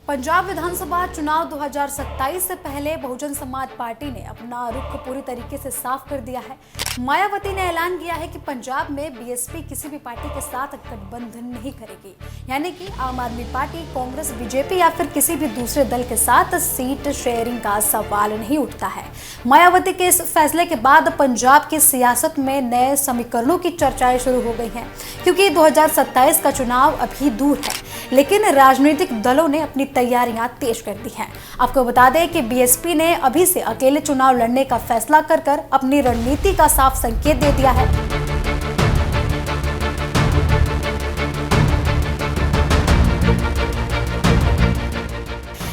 पंजाब विधानसभा चुनाव 2027 से पहले बहुजन समाज पार्टी ने अपना रुख पूरी तरीके से साफ कर दिया है। मायावती ने ऐलान किया है कि पंजाब में बीएसपी किसी भी पार्टी के साथ गठबंधन नहीं करेगी, यानी कि आम आदमी पार्टी, कांग्रेस, बीजेपी या फिर किसी भी दूसरे दल के साथ सीट शेयरिंग का सवाल नहीं उठता है। मायावती के इस फैसले के बाद पंजाब की सियासत में नए समीकरणों की चर्चाएं शुरू हो गई हैं, क्योंकि 2027 का चुनाव अभी दूर है, लेकिन राजनीतिक दलों ने अपनी तैयारियां तेज कर दी हैं। आपको बता दें कि बीएसपी ने अभी से अकेले चुनाव लड़ने का फैसला कर अपनी रणनीति का साफ संकेत दे दिया है।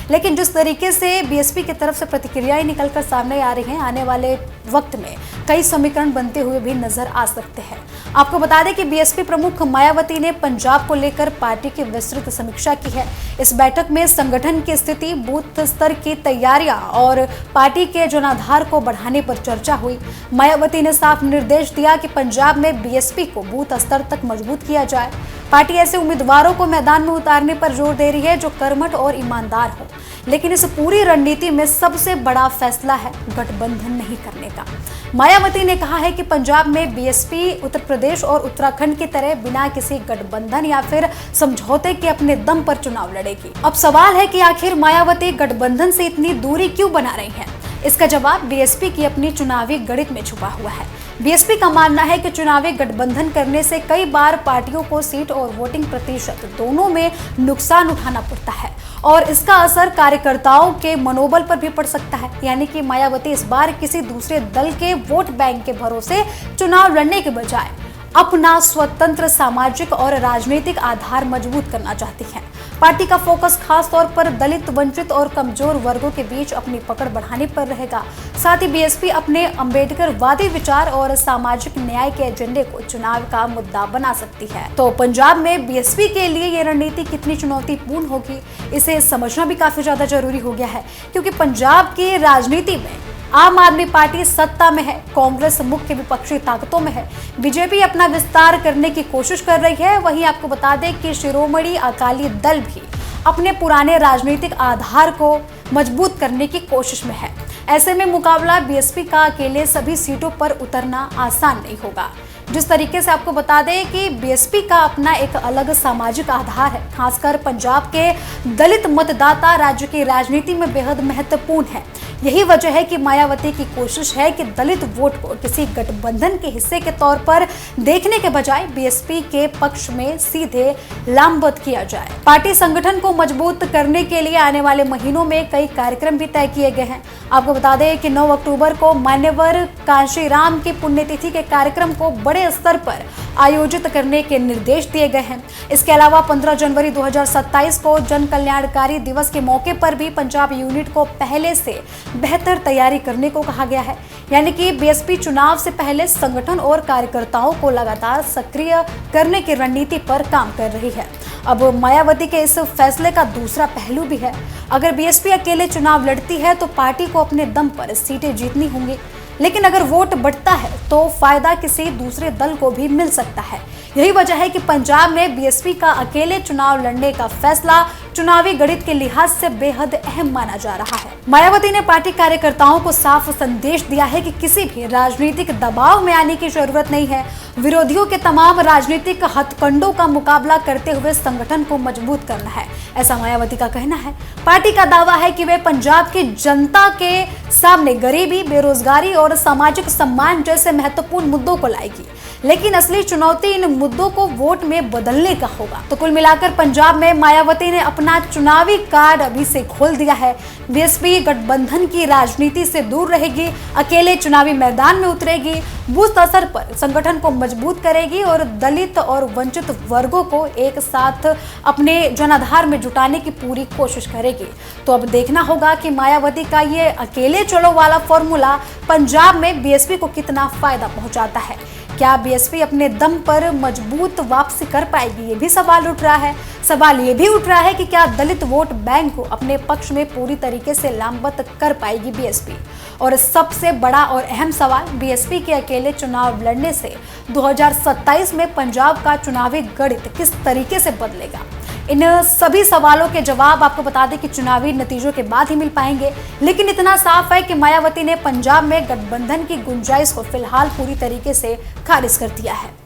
लेकिन जिस तरीके से बीएसपी की तरफ से प्रतिक्रियाएं निकलकर सामने आ रही हैं, आने वाले वक्त में कई समीकरण बनते हुए भी नजर आ सकते हैं। आपको बता दें कि बीएसपी प्रमुख मायावती ने पंजाब को लेकर पार्टी की विस्तृत समीक्षा की है। इस बैठक में संगठन की स्थिति, बूथ स्तर की तैयारियां और पार्टी के जनाधार को बढ़ाने पर चर्चा हुई। मायावती ने साफ निर्देश दिया कि पंजाब में बीएसपी को बूथ स्तर तक मजबूत किया जाए। पार्टी ऐसे उम्मीदवारों को मैदान में उतारने पर जोर दे रही है जो कर्मठ और ईमानदार हो, लेकिन इस पूरी रणनीति में सबसे बड़ा फैसला है गठबंधन नहीं करने का। मायावती ने कहा है कि पंजाब में बीएसपी उत्तर प्रदेश और उत्तराखंड की तरह बिना किसी गठबंधन या फिर समझौते के अपने दम पर चुनाव लड़ेगी। अब सवाल है कि आखिर मायावती गठबंधन से इतनी दूरी क्यों बना रही हैं? इसका जवाब बीएसपी की अपनी चुनावी गणित में छुपा हुआ है। बीएसपी का मानना है कि चुनावी गठबंधन करने से कई बार पार्टियों को सीट और वोटिंग प्रतिशत दोनों में नुकसान उठाना पड़ता है और इसका असर कार्यकर्ताओं के मनोबल पर भी पड़ सकता है। यानी कि मायावती इस बार किसी दूसरे दल के वोट बैंक के भरोसे चुनाव लड़ने के बजाय अपना स्वतंत्र सामाजिक और राजनीतिक आधार मजबूत करना चाहती हैं। पार्टी का फोकस खास तौर पर दलित, वंचित और कमजोर वर्गों के बीच अपनी पकड़ बढ़ाने पर रहेगा। साथ ही बीएसपी अपने अंबेडकरवादी विचार और सामाजिक न्याय के एजेंडे को चुनाव का मुद्दा बना सकती है। तो पंजाब में बीएसपी के लिए ये रणनीति कितनी चुनौतीपूर्ण होगी, इसे समझना भी काफी ज्यादा जरूरी हो गया है, क्योंकि पंजाब की राजनीति में आम आदमी पार्टी सत्ता में है, कांग्रेस मुख्य विपक्षी ताकतों में है, बीजेपी अपना विस्तार करने की कोशिश कर रही है। वहीं आपको बता दें कि शिरोमणि अकाली दल भी अपने पुराने राजनीतिक आधार को मजबूत करने की कोशिश में है। ऐसे में मुकाबला बीएसपी का अकेले सभी सीटों पर उतरना आसान नहीं होगा। जिस तरीके से आपको बता दें कि बीएसपी का अपना एक अलग सामाजिक आधार है, खासकर पंजाब के दलित मतदाता राज्य की राजनीति में बेहद महत्वपूर्ण है। यही वजह है कि मायावती की कोशिश है कि दलित वोट को किसी गठबंधन के हिस्से के तौर पर देखने के बजाय बीएसपी के पक्ष में सीधे लामबंद किया जाए। पार्टी संगठन को मजबूत करने के लिए आने वाले महीनों में कई कार्यक्रम भी तय किए गए हैं। आपको बता दें कि 9 अक्टूबर को मान्यवर कांशीराम की पुण्यतिथि के कार्यक्रम को बड़े स्तर पर आयोजित करने के निर्देश दिए गए हैं। इसके अलावा 15 जनवरी 2027 को जन कल्याणकारी दिवस के मौके पर भी पंजाब यूनिट को पहले से बेहतर तैयारी करने को कहा गया है। यानी कि बीएसपी चुनाव से पहले संगठन और कार्यकर्ताओं को लगातार सक्रिय करने की रणनीति पर काम कर रही है। अब मायावती के इस फैसले का दूसरा पहलू भी है। अगर बीएसपी अकेले चुनाव लड़ती है तो पार्टी को अपने दम पर सीटें जीतनी होंगी, लेकिन अगर वोट बढ़ता है तो फायदा किसी दूसरे दल को भी मिल सकता है। यही वजह है कि पंजाब में बीएसपी का अकेले चुनाव लड़ने का फैसला चुनावी गणित के लिहाज से बेहद अहम माना जा रहा है। मायावती ने पार्टी कार्यकर्ताओं को साफ संदेश दिया है कि किसी भी राजनीतिक दबाव में आने की जरूरत नहीं है। विरोधियों के तमाम राजनीतिक हथकंडों का मुकाबला करते हुए संगठन को मजबूत करना है, ऐसा मायावती का कहना है। पार्टी का दावा है कि वे पंजाब की जनता के सामने गरीबी, बेरोजगारी और सामाजिक सम्मान जैसे महत्वपूर्ण मुद्दों को लाएगी, लेकिन असली चुनौती इन मुद्दों को वोट में बदलने का होगा। तो कुल मिलाकर पंजाब में मायावती ने अपना चुनावी कार्ड अभी से खोल दिया है। बीएसपी गठबंधन की राजनीति से दूर रहेगी, अकेले चुनावी मैदान में उतरेगी, बूथ स्तर पर संगठन को मजबूत करेगी और दलित और वंचित वर्गों को एक साथ अपने जनाधार में जुटाने की पूरी कोशिश करेगी। तो अब देखना होगा कि मायावती का ये अकेले चलो वाला फॉर्मूला पंजाब में बीएसपी को कितना फायदा पहुंचाता है। क्या बीएसपी अपने दम पर मजबूत वापसी कर पाएगी, ये भी सवाल उठ रहा है। सवाल ये भी उठ रहा है कि क्या दलित वोट बैंक को अपने पक्ष में पूरी तरीके से लामबंद कर पाएगी बीएसपी। और सबसे बड़ा और अहम सवाल, बीएसपी के अकेले चुनाव लड़ने से 2027 में पंजाब का चुनावी गणित किस तरीके से बदलेगा। इन सभी सवालों के जवाब आपको बता दें कि चुनावी नतीजों के बाद ही मिल पाएंगे, लेकिन इतना साफ है कि मायावती ने पंजाब में गठबंधन की गुंजाइश को फिलहाल पूरी तरीके से खारिज कर दिया है।